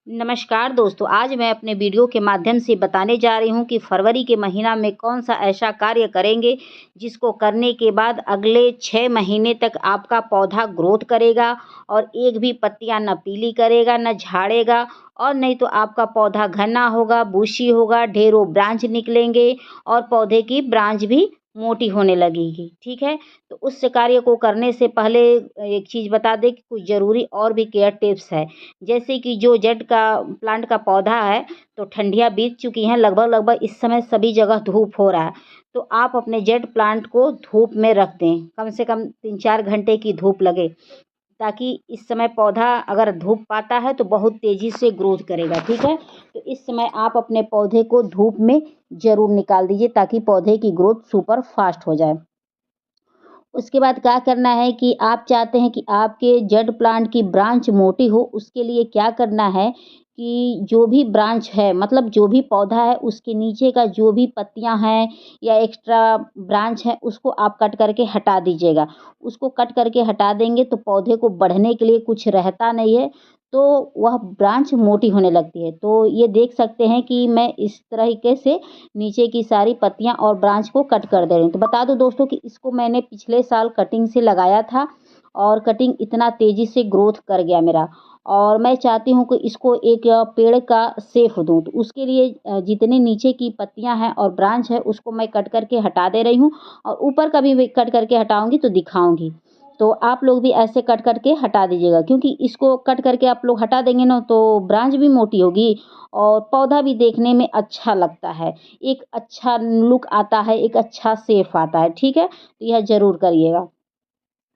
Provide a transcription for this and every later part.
नमस्कार दोस्तों, आज मैं अपने वीडियो के माध्यम से बताने जा रही हूँ कि फरवरी के महीना में कौन सा ऐसा कार्य करेंगे जिसको करने के बाद अगले 6 महीने तक आपका पौधा ग्रोथ करेगा और एक भी पत्तियाँ न पीली करेगा न झाड़ेगा और नहीं तो आपका पौधा घना होगा, बुशी होगा, ढेरों ब्रांच निकलेंगे और पौधे की ब्रांच भी मोटी होने लगेगी। ठीक है, तो उस कार्य को करने से पहले एक चीज़ बता दें कि कुछ ज़रूरी और भी केयर टिप्स है। जैसे कि जो जेड का प्लांट का पौधा है, तो ठंडियाँ बीत चुकी हैं, लगभग इस समय सभी जगह धूप हो रहा है। तो आप अपने जेड प्लांट को धूप में रख दें, कम से कम 3-4 घंटे की धूप लगे, ताकि इस समय पौधा अगर धूप पाता है तो बहुत तेज़ी से ग्रोथ करेगा। ठीक है, तो इस समय आप अपने पौधे को धूप में ज़रूर निकाल दीजिए ताकि पौधे की ग्रोथ सुपर फास्ट हो जाए। उसके बाद क्या करना है कि आप चाहते हैं कि आपके जेड प्लांट की ब्रांच मोटी हो, उसके लिए क्या करना है कि जो भी ब्रांच है, मतलब जो भी पौधा है उसके नीचे का जो भी पत्तियां हैं या एक्स्ट्रा ब्रांच है उसको आप कट करके हटा दीजिएगा। उसको कट करके हटा देंगे तो पौधे को बढ़ने के लिए कुछ रहता नहीं है, तो वह ब्रांच मोटी होने लगती है। तो ये देख सकते हैं कि मैं इस तरीके से नीचे की सारी पत्तियाँ और ब्रांच को कट कर दे रही हूँ। तो बता दूँ दोस्तों कि इसको मैंने पिछले साल कटिंग से लगाया था और कटिंग इतना तेज़ी से ग्रोथ कर गया मेरा, और मैं चाहती हूँ कि इसको एक पेड़ का शेप दूँ। तो उसके लिए जितने नीचे की पत्तियाँ हैं और ब्रांच है उसको मैं कट करके हटा दे रही हूँ और ऊपर का भी कट करके हटाऊँगी तो दिखाऊँगी। तो आप लोग भी ऐसे कट करके हटा दीजिएगा, क्योंकि इसको कट करके आप लोग हटा देंगे ना तो ब्रांच भी मोटी होगी और पौधा भी देखने में अच्छा लगता है, एक अच्छा लुक आता है, एक अच्छा शेप आता है। ठीक है, तो यह ज़रूर करिएगा।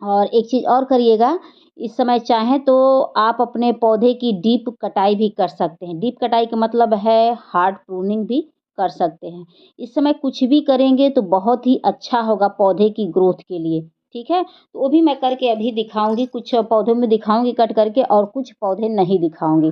और एक चीज़ और करिएगा, इस समय चाहें तो आप अपने पौधे की डीप कटाई भी कर सकते हैं। डीप कटाई का मतलब है हार्ड प्रूनिंग भी कर सकते हैं। इस समय कुछ भी करेंगे तो बहुत ही अच्छा होगा पौधे की ग्रोथ के लिए। ठीक है, तो वो भी मैं करके अभी दिखाऊँगी, कुछ पौधों में दिखाऊँगी कट करके और कुछ पौधे नहीं दिखाऊँगी।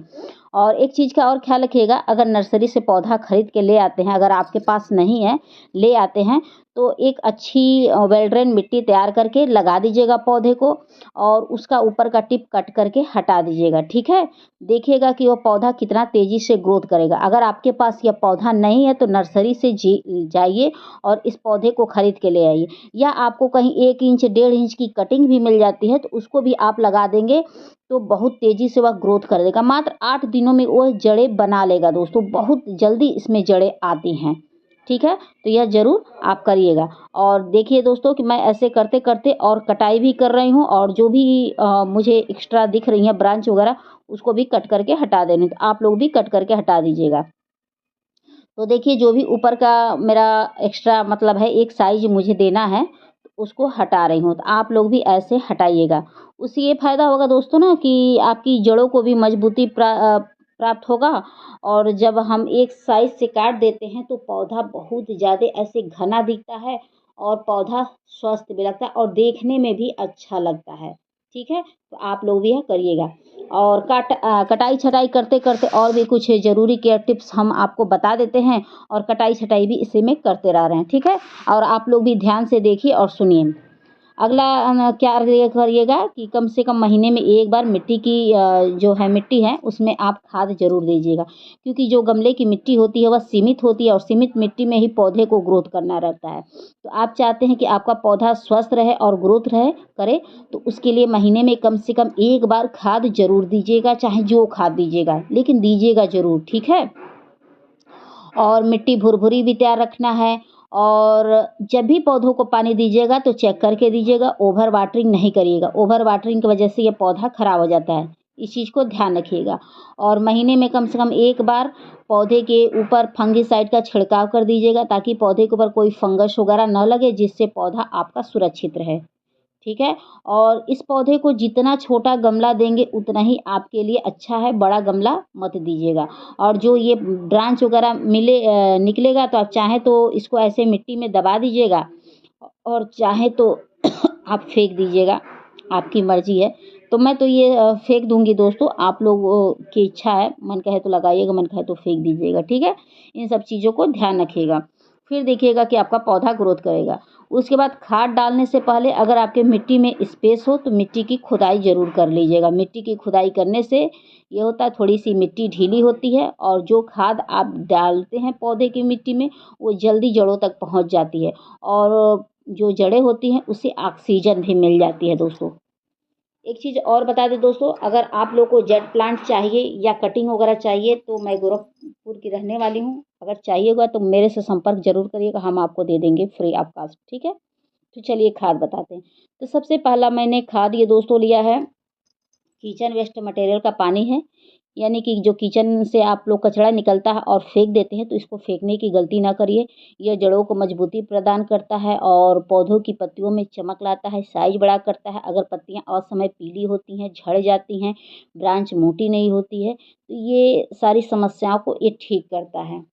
और एक चीज़ का और ख़्याल रखिएगा, अगर नर्सरी से पौधा खरीद के ले आते हैं, अगर आपके पास नहीं है, ले आते हैं, तो एक अच्छी वेल ड्रेन मिट्टी तैयार करके लगा दीजिएगा पौधे को और उसका ऊपर का टिप कट करके हटा दीजिएगा। ठीक है, देखिएगा कि वो पौधा कितना तेज़ी से ग्रोथ करेगा। अगर आपके पास यह पौधा नहीं है तो नर्सरी से जाइए और इस पौधे को खरीद के ले आइए, या आपको कहीं 1 इंच 1.5 इंच की कटिंग भी मिल जाती है तो उसको भी आप लगा देंगे तो बहुत तेज़ी से वह ग्रोथ कर देगा। मात्र 8 दिनों में वह जड़ें बना लेगा दोस्तों, बहुत जल्दी इसमें जड़ें आती हैं। ठीक है, तो यह ज़रूर आप करिएगा। और देखिए दोस्तों कि मैं ऐसे करते-करते और कटाई भी कर रही हूँ और जो भी मुझे एक्स्ट्रा दिख रही हैं ब्रांच वगैरह उसको भी कट करके हटा दे रही हूँ। तो आप लोग भी कट करके हटा दीजिएगा। तो देखिए जो भी ऊपर का मेरा एक्स्ट्रा मतलब है एक साइज़ मुझे देना है, उसको हटा रही हूँ। तो आप लोग भी ऐसे हटाइएगा। उससे ये फ़ायदा होगा दोस्तों ना कि आपकी जड़ों को भी मजबूती प्राप्त होगा, और जब हम एक साइज़ से काट देते हैं तो पौधा बहुत ज़्यादा ऐसे घना दिखता है और पौधा स्वस्थ भी लगता है और देखने में भी अच्छा लगता है। ठीक है, तो आप लोग भी यह करिएगा। और कटाई-छटाई करते-करते और भी कुछ ज़रूरी केयर टिप्स हम आपको बता देते हैं और कटाई-छटाई भी इसी में करते रह रहे हैं। ठीक है, और आप लोग भी ध्यान से देखिए और सुनिए। अगला क्या ये करिएगा कि कम से कम महीने में एक बार मिट्टी की जो है मिट्टी है उसमें आप खाद ज़रूर दीजिएगा, क्योंकि जो गमले की मिट्टी होती है वह सीमित होती है और सीमित मिट्टी में ही पौधे को ग्रोथ करना रहता है। तो आप चाहते हैं कि आपका पौधा स्वस्थ रहे और ग्रोथ रहे करे, तो उसके लिए महीने में कम से कम एक बार खाद ज़रूर दीजिएगा, चाहे जो खाद दीजिएगा लेकिन दीजिएगा ज़रूर। ठीक है, और मिट्टी भुरभुरी भी तैयार रखना है। और जब भी पौधों को पानी दीजिएगा तो चेक करके दीजिएगा, ओवर वाटरिंग नहीं करिएगा। ओवर वाटरिंग की वजह से ये पौधा खराब हो जाता है, इस चीज़ को ध्यान रखिएगा। और महीने में कम से कम एक बार पौधे के ऊपर फंगिसाइड का छिड़काव कर दीजिएगा, ताकि पौधे के ऊपर कोई फंगस वगैरह न लगे, जिससे पौधा आपका सुरक्षित रहे। ठीक है, और इस पौधे को जितना छोटा गमला देंगे उतना ही आपके लिए अच्छा है, बड़ा गमला मत दीजिएगा। और जो ये ब्रांच वगैरह निकलेगा तो आप चाहें तो इसको ऐसे मिट्टी में दबा दीजिएगा और चाहें तो आप फेंक दीजिएगा, आपकी मर्ज़ी है। तो मैं तो ये फेंक दूँगी दोस्तों, आप लोगों की इच्छा है, मन कहे तो लगाइएगा, मन कहे तो फेंक दीजिएगा। ठीक है, इन सब चीज़ों को ध्यान रखिएगा। फिर देखिएगा कि आपका पौधा ग्रोथ करेगा। उसके बाद खाद डालने से पहले अगर आपके मिट्टी में स्पेस हो तो मिट्टी की खुदाई ज़रूर कर लीजिएगा। मिट्टी की खुदाई करने से ये होता है थोड़ी सी मिट्टी ढीली होती है और जो खाद आप डालते हैं पौधे की मिट्टी में वो जल्दी जड़ों तक पहुंच जाती है और जो जड़ें होती हैं उससे ऑक्सीजन भी मिल जाती है दोस्तों। एक चीज़ और बता दें दोस्तों, अगर आप लोग को जेट प्लांट चाहिए या कटिंग वगैरह चाहिए तो मैं गोरखपुर की रहने वाली हूँ। अगर चाहिएगा तो मेरे से संपर्क ज़रूर करिएगा, हम आपको दे देंगे फ्री ऑफ कॉस्ट, ठीक है। तो चलिए खाद बताते हैं। तो सबसे पहला मैंने खाद ये दोस्तों लिया है, किचन वेस्ट मटेरियल का पानी है। यानी कि जो किचन से आप लोग कचरा निकलता है और फेंक देते हैं तो इसको फेंकने की गलती ना करिए। यह जड़ों को मजबूती प्रदान करता है और पौधों की पत्तियों में चमक लाता है, साइज बड़ा करता है। अगर पत्तियां असमय पीली होती हैं, झड़ जाती हैं, ब्रांच मोटी नहीं होती है तो ये सारी समस्याओं को ये ठीक करता है।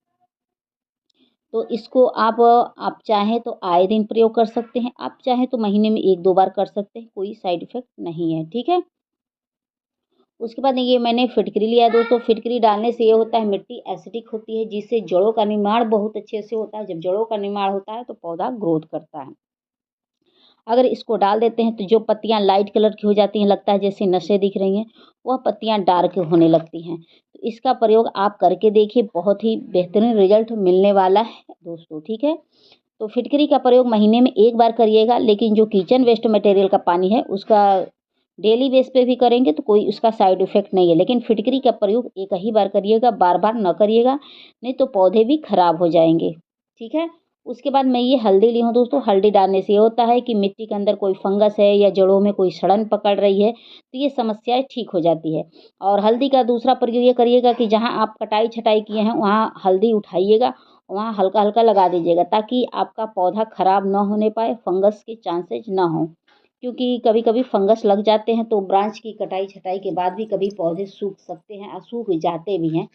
तो इसको आप चाहें तो आए दिन प्रयोग कर सकते हैं, आप चाहें तो महीने में 1-2 बार कर सकते हैं, कोई साइड इफ़ेक्ट नहीं है, ठीक है। उसके बाद ये मैंने फिटकरी लिया है दोस्तों। फिटकरी डालने से ये होता है मिट्टी एसिडिक होती है जिससे जड़ों का निर्माण बहुत अच्छे से होता है। जब जड़ों का निर्माण होता है तो पौधा ग्रोथ करता है। अगर इसको डाल देते हैं तो जो पत्तियां लाइट कलर की हो जाती हैं, लगता है जैसे नशे दिख रही हैं, वह पत्तियां डार्क होने लगती हैं। तो इसका प्रयोग आप करके देखिए, बहुत ही बेहतरीन रिजल्ट मिलने वाला है दोस्तों, ठीक है। तो फिटकरी का प्रयोग महीने में 1 बार करिएगा, लेकिन जो किचन वेस्ट मटेरियल का पानी है उसका डेली बेस पे भी करेंगे तो कोई उसका साइड इफ़ेक्ट नहीं है। लेकिन फिटकरी का प्रयोग एक ही बार करिएगा, बार-बार ना करिएगा, नहीं तो पौधे भी खराब हो जाएँगे, ठीक है। उसके बाद मैं ये हल्दी ली हूँ दोस्तों। हल्दी डालने से ये होता है कि मिट्टी के अंदर कोई फंगस है या जड़ों में कोई सड़न पकड़ रही है तो ये समस्याएँ ठीक हो जाती है। और हल्दी का दूसरा प्रयोग ये करिएगा कि जहाँ आप कटाई-छटाई किए हैं वहाँ हल्दी उठाइएगा, वहाँ हल्का-हल्का लगा दीजिएगा ताकि आपका पौधा खराब ना होने पाए, फंगस के चांसेस ना हों। क्योंकि कभी-कभी फंगस लग जाते हैं तो ब्रांच की कटाई-छटाई के बाद भी कभी पौधे सूख सकते हैं और सूख जाते भी हैं।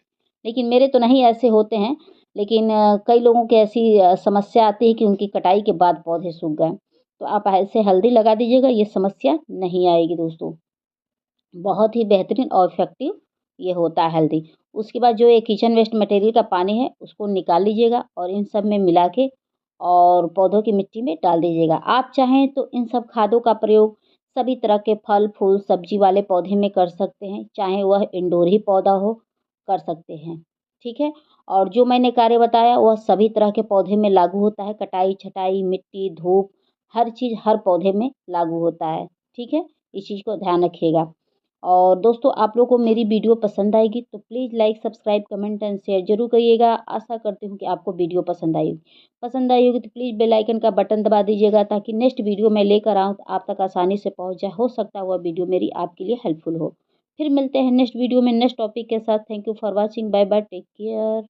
लेकिन मेरे तो नहीं ऐसे होते हैं, लेकिन कई लोगों की ऐसी समस्या आती है कि उनकी कटाई के बाद पौधे सूख गए। तो आप ऐसे हल्दी लगा दीजिएगा, ये समस्या नहीं आएगी दोस्तों। बहुत ही बेहतरीन और इफ़ेक्टिव ये होता है हल्दी। उसके बाद जो ये किचन वेस्ट मटेरियल का पानी है उसको निकाल लीजिएगा और इन सब में मिला के और पौधों की मिट्टी में डाल दीजिएगा। आप चाहें तो इन सब खादों का प्रयोग सभी तरह के फल, फूल, सब्जी वाले पौधे में कर सकते हैं, चाहे वह इंडोर ही पौधा हो, कर सकते हैं, ठीक है। और जो मैंने कार्य बताया वह सभी तरह के पौधे में लागू होता है, कटाई-छटाई, मिट्टी, धूप, हर चीज़ हर पौधे में लागू होता है, ठीक है। इस चीज़ को ध्यान रखिएगा। और दोस्तों आप लोग को मेरी वीडियो पसंद आएगी तो please like, subscribe, comment and share ज़रूर करिएगा। आशा करती हूँ कि आपको वीडियो पसंद आई होगी। पसंद आई होगी तो प्लीज़ बेल आइकन का बटन दबा दीजिएगा ताकि नेक्स्ट वीडियो मैं लेकर आऊँ तो आप तक आसानी से पहुँच जाए। हो सकता है वह वीडियो मेरी आपके लिए हेल्पफुल हो। फिर मिलते हैं नेक्स्ट वीडियो में नेक्स्ट टॉपिक के साथ। Thank you for watching. Bye bye, take care.